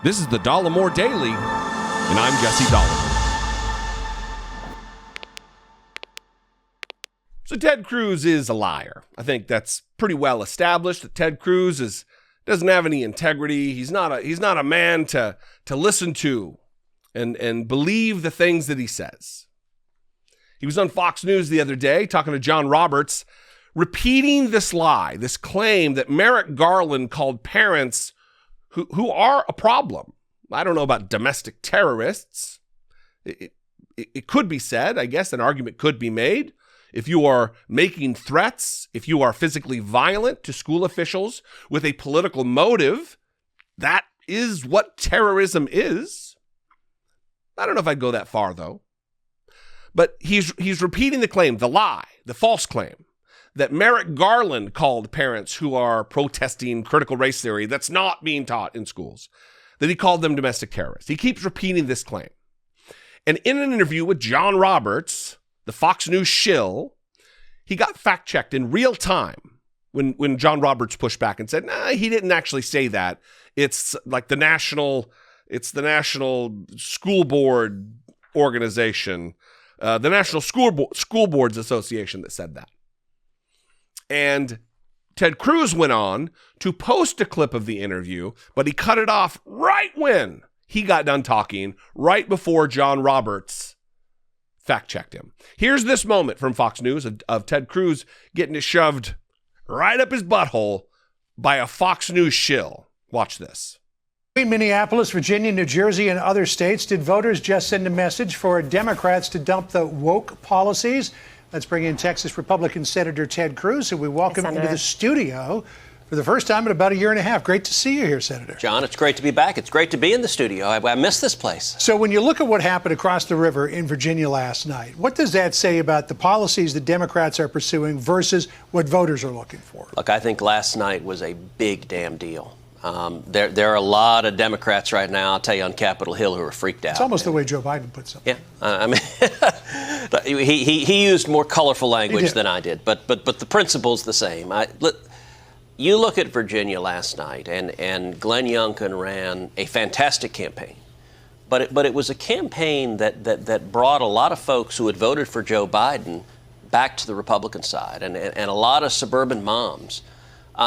This is the Dollemore Daily, and I'm Jesse Dollemore. So Ted Cruz is a liar. I think that's pretty well established that Ted Cruz doesn't have any integrity. He's not a man to listen to and believe the things that he says. He was on Fox News the other day talking to John Roberts, repeating this lie, this claim that Merrick Garland called parents who are a problem. I don't know about domestic terrorists. It could be said, I guess an argument could be made. If you are making threats, if you are physically violent to school officials with a political motive, that is what terrorism is. I don't know if I'd go that far, though. But he's repeating the claim, the lie, the false claim, that Merrick Garland called parents who are protesting critical race theory that's not being taught in schools, that he called them domestic terrorists. He keeps repeating this claim. And in an interview with John Roberts, the Fox News shill, he got fact-checked in real time when John Roberts pushed back and said, nah, he didn't actually say that. It's like the National School Board Organization, the National School Boards Association that said that. And Ted Cruz went on to post a clip of the interview, but he cut it off right when he got done talking, right before John Roberts fact-checked him. Here's this moment from Fox News of Ted Cruz getting it shoved right up his butthole by a Fox News shill. Watch this. In Minneapolis, Virginia, New Jersey, and other states, did voters just send a message for Democrats to dump the woke policies? Let's bring in Texas Republican Senator Ted Cruz, who we welcome into the studio for the first time in about a year and a half. Great to see you here, Senator. John, it's great to be back. It's great to be in the studio. I miss this place. So when you look at what happened across the river in Virginia last night, what does that say about the policies the Democrats are pursuing versus what voters are looking for? Look, I think last night was a big damn deal. There are a lot of Democrats right now, I'll tell you, on Capitol Hill who are freaked out. It's almost the way Joe Biden puts it. Yeah, I mean, he used more colorful language than I did, but the principle's the same. You look at Virginia last night, and Glenn Youngkin ran a fantastic campaign, but it was a campaign that brought a lot of folks who had voted for Joe Biden back to the Republican side, and a lot of suburban moms.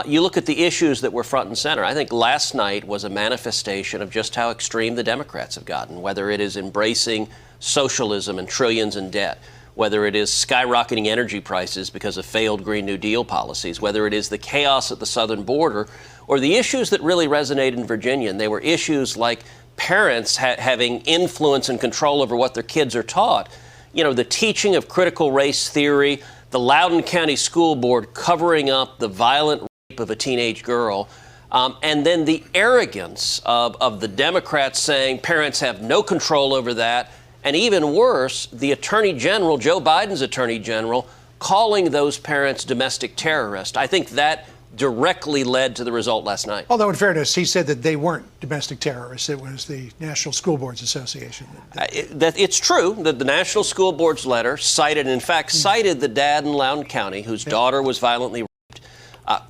You look at the issues that were front and center. I think last night was a manifestation of just how extreme the Democrats have gotten, whether it is embracing socialism and trillions in debt, whether it is skyrocketing energy prices because of failed Green New Deal policies, whether it is the chaos at the southern border, or the issues that really resonate in Virginia. And they were issues like parents having influence and control over what their kids are taught. You know, the teaching of critical race theory, the Loudoun County School Board covering up the violent of a teenage girl, and then the arrogance of the Democrats saying parents have no control over that, and even worse, the Attorney General, Joe Biden's Attorney General, calling those parents domestic terrorists. I think that directly led to the result last night. Although in fairness, he said that they weren't domestic terrorists. It was the National School Boards Association. It's true that the National School Board's letter cited the dad in Loudoun County whose daughter was violently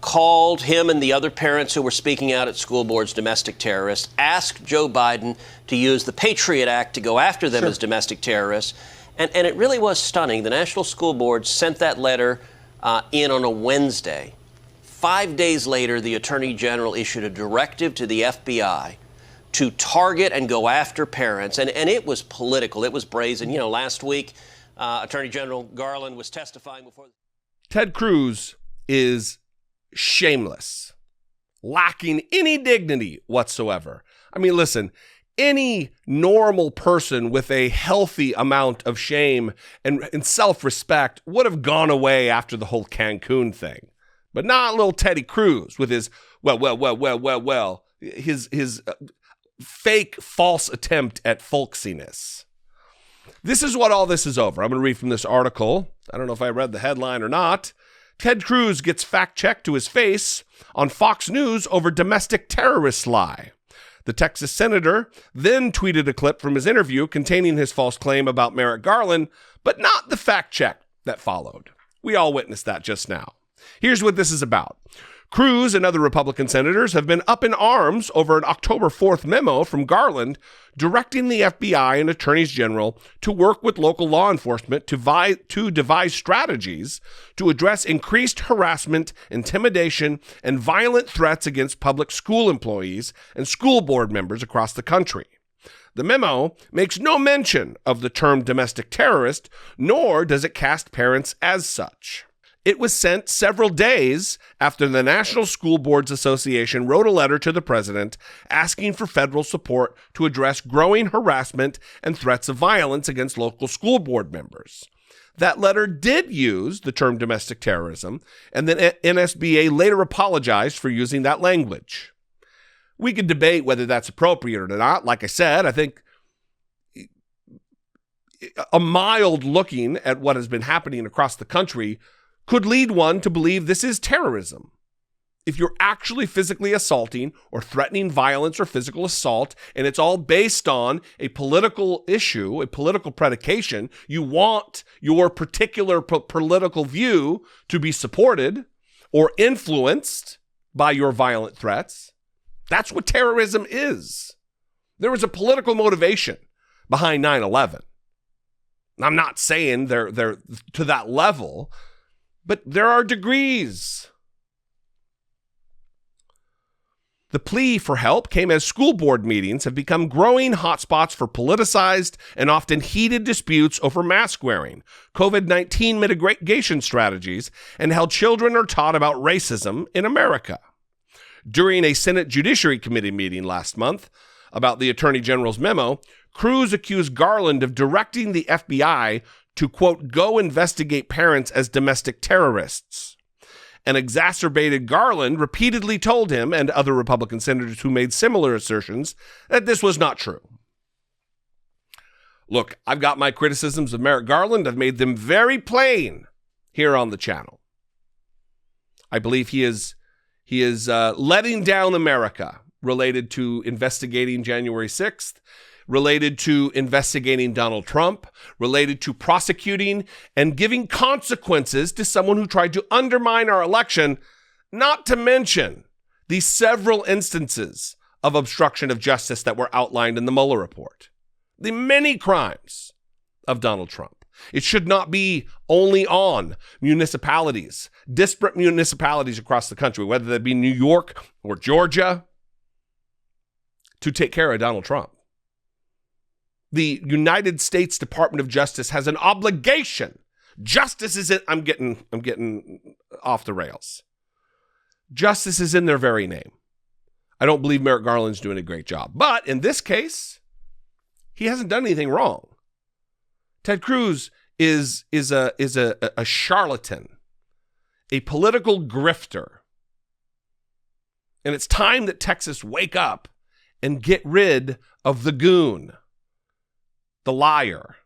called him and the other parents who were speaking out at school boards domestic terrorists, asked Joe Biden to use the Patriot Act to go after them as domestic terrorists. And it really was stunning. The National School Board sent that letter in on a Wednesday. 5 days later, the Attorney General issued a directive to the FBI to target and go after parents. And it was political. It was brazen. You know, last week, Attorney General Garland was testifying before. Ted Cruz is shameless, lacking any dignity whatsoever. I mean, listen, any normal person with a healthy amount of shame and self-respect would have gone away after the whole Cancun thing. But not little Teddy Cruz with his, his fake, false attempt at folksiness. This is what all this is over. I'm going to read from this article. I don't know if I read the headline or not. Ted Cruz gets fact-checked to his face on Fox News over domestic terrorist lie. The Texas senator then tweeted a clip from his interview containing his false claim about Merrick Garland, but not the fact-check that followed. We all witnessed that just now. Here's what this is about. Cruz and other Republican senators have been up in arms over an October 4th memo from Garland directing the FBI and attorneys general to work with local law enforcement to devise strategies to address increased harassment, intimidation, and violent threats against public school employees and school board members across the country. The memo makes no mention of the term domestic terrorist, nor does it cast parents as such. It was sent several days after the National School Boards Association wrote a letter to the president asking for federal support to address growing harassment and threats of violence against local school board members. That letter did use the term domestic terrorism, and the NSBA later apologized for using that language. We could debate whether that's appropriate or not. Like I said, I think a mild looking at what has been happening across the country could lead one to believe this is terrorism. If you're actually physically assaulting or threatening violence or physical assault, and it's all based on a political issue, a political predication, you want your particular political view to be supported or influenced by your violent threats, that's what terrorism is. There was a political motivation behind 9/11. I'm not saying they're to that level, but there are degrees. The plea for help came as school board meetings have become growing hotspots for politicized and often heated disputes over mask wearing, COVID-19 mitigation strategies, and how children are taught about racism in America. During a Senate Judiciary Committee meeting last month about the Attorney General's memo, Cruz accused Garland of directing the FBI to, quote, go investigate parents as domestic terrorists. An exacerbated Garland repeatedly told him and other Republican senators who made similar assertions that this was not true. Look, I've got my criticisms of Merrick Garland. I've made them very plain here on the channel. I believe he is letting down America related to investigating January 6th, related to investigating Donald Trump, related to prosecuting and giving consequences to someone who tried to undermine our election, not to mention the several instances of obstruction of justice that were outlined in the Mueller report. The many crimes of Donald Trump. It should not be only on municipalities, disparate municipalities across the country, whether that be New York or Georgia, to take care of Donald Trump. The United States Department of Justice has an obligation. Justice is in, I'm getting off the rails. Justice is in their very name. I don't believe Merrick Garland's doing a great job. But in this case, he hasn't done anything wrong. Ted Cruz is a charlatan, a political grifter. And it's time that Texas wake up and get rid of the goon, the liar.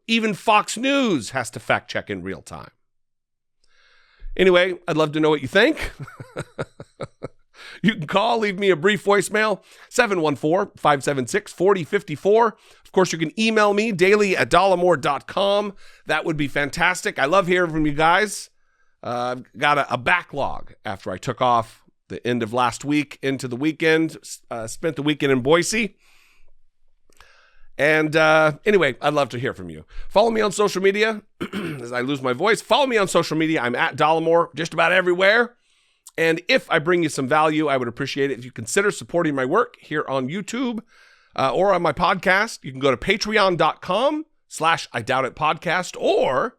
Even Fox News has to fact check in real time. Anyway, I'd love to know what you think. You can call, leave me a brief voicemail, 714-576-4054. Of course, you can email me daily@dollemore.com. That would be fantastic. I love hearing from you guys. I've got a backlog after I took off the end of last week into the weekend, spent the weekend in Boise. And anyway, I'd love to hear from you. Follow me on social media as I lose my voice. Follow me on social media. I'm at Dollemore just about everywhere. And if I bring you some value, I would appreciate it if you consider supporting my work here on YouTube or on my podcast. You can go to patreon.com/IDoubtItPodcast. Or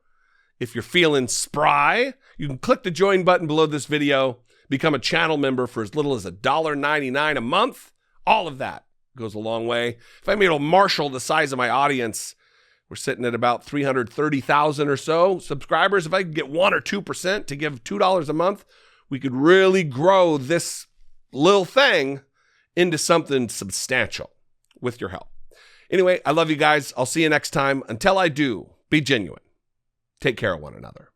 if you're feeling spry, you can click the join button below this video, become a channel member for as little as $1.99 a month. All of that goes a long way. If I'm able to marshal the size of my audience, we're sitting at about 330,000 or so subscribers. If I could get 1 or 2% to give $2 a month, we could really grow this little thing into something substantial with your help. Anyway, I love you guys. I'll see you next time. Until I do, be genuine. Take care of one another.